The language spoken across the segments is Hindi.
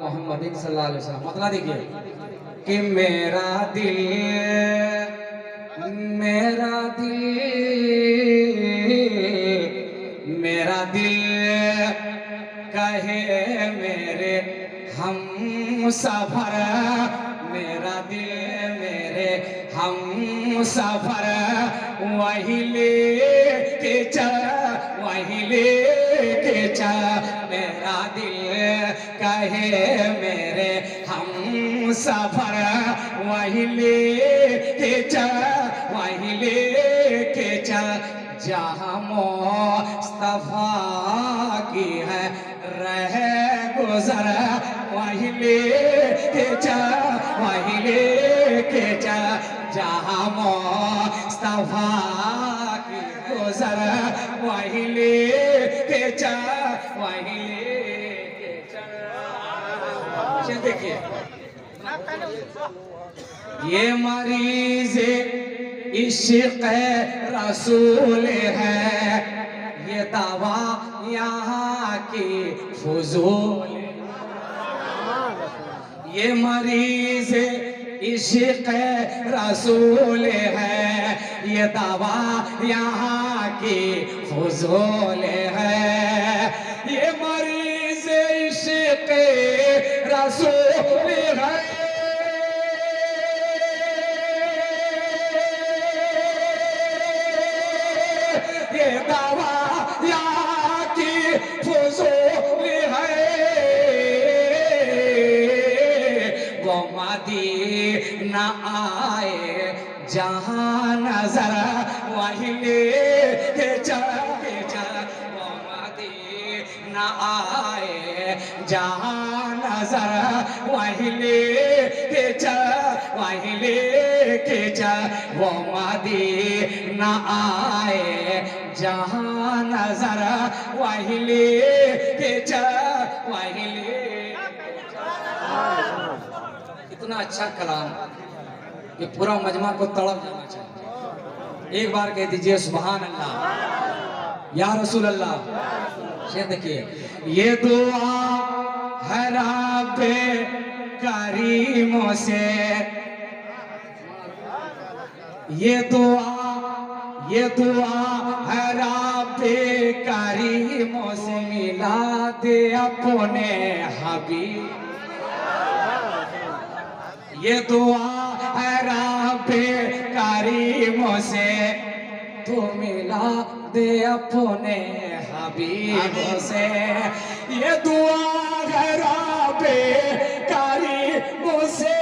मोहम्मद सल्लल्लाहु अलैहि वसल्लम। मतलब देखिए कि मेरा दिल मेरा दिल कहे मेरे हम सफर, मेरा दिल मेरे हम सफर, वही ले के चल, वही ले के चल। मेरा दिल कहे मेरे हम सफर, वही ले के चल, वही ले के चल। जहाँ मुस्तफा की है रह गुजर, वही ले के चल, वही ले के चल। जहाँ मुस्तफा की गुजर, वही ले के चल, वही ले के चल। देखिए ये मरीज इश्क़ रसूल है, ये दवा यहाँ की फुजूल। ये मरीज इश्क़ रसूल है, ये दवा यहाँ की फुजूल है। ये मरीज इश्क़ रसूल है, ये दवा यहाँ की फुजूल है। वो मदीना आए जहाँ नजर, वही ले के चल के चल। वो मदीना आए जहाँ नजर, वही ले के चल, वही ले के चल। वो मदीना आए जहाँ नजर, वही ले के चल, वही ले। इतना अच्छा कलाम कि पूरा मजमा को तड़प जाना चाहिए। एक बार कह दीजिए सुभान अल्लाह या रसूल अल्लाह। देखिए ये दुआ है रब्बे करीमों से, ये दुआ है रब्बे करीमों से, मिला दे अपने हबीब। ये दुआ है रब्बे करीमों से, तू मिला दे अपने हबीबों से। ये दुआ है रब्बे करीमों से,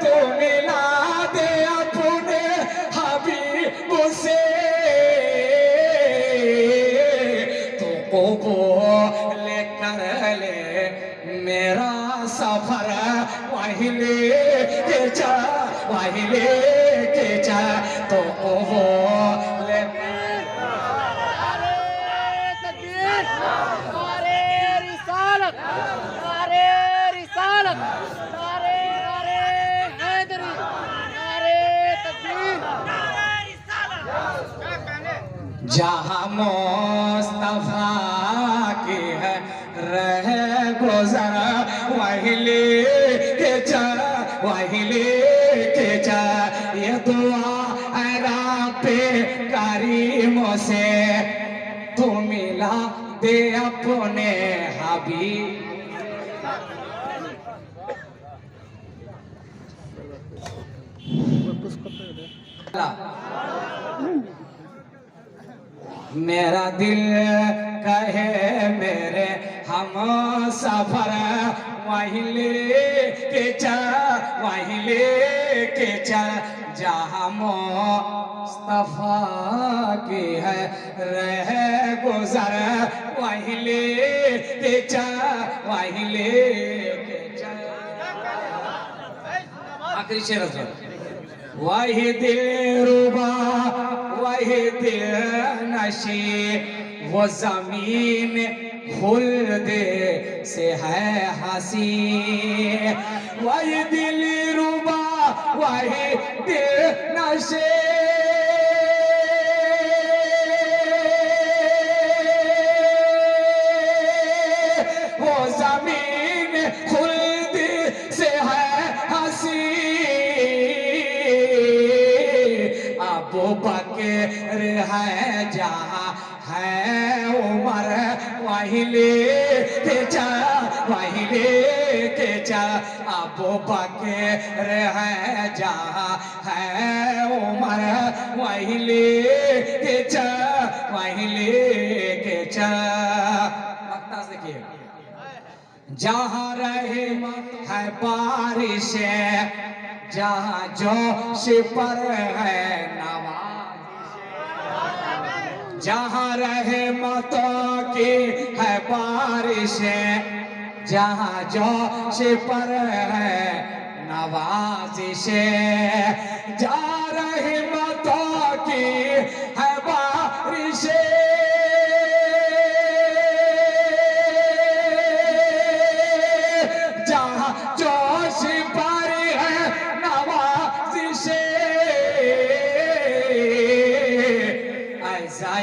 तू मिला दे अपने हबीबों से। कबूल कर ले मेरा सफर, वही ले के चल, वही ले के चल। तो कबूल जहाँ मुस्तफा की है रह गुजर, वही ले के चल, वही ले के चल। ये दुआ है रब्बे करीमों से, तू मिला दे अपने हबीब। मेरा दिल कहे मेरे हम सफर, वही ले के चल, वही ले के चल। जहाँ मुस्तफा की है रह गुजर, वही ले के चल, वही ले के चल। आखिरी शेर वही दिल रुबा, वही दिल नशी, वो जमीन खुल्द से है हंसी। वही दिल रुबा, वही दिल नशी, है जहाँ है उमर वहीं लेके चल, वहीं लेके चल। अबू बकर है जहाँ है उमर वहीं लेके चल, वहीं लेके चल। मक्ता से किए जहाँ रहे है बारिश, जहाँ जोश पर है नवाज, जहाँ रहे मतों की है बारिश, जहाँ जोश पर है नवाजिश, जहाँ रहे मतों की है बारिश, जहाँ जोश पर है नवाजिश, ऐसा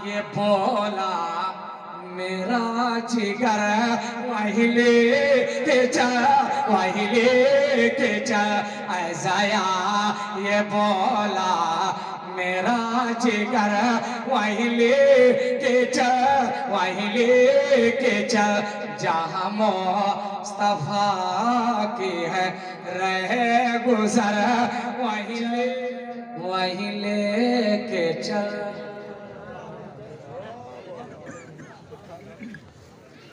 ये बोला मेरा जिगर वहीं लेके चल, वहीं लेके चल। ऐसा ये बोला मेरा जिगर वहीं लेके चल, वहीं लेके चल। जहाँ मुस्तफा की है रहे गुजर वहीं लेके चल।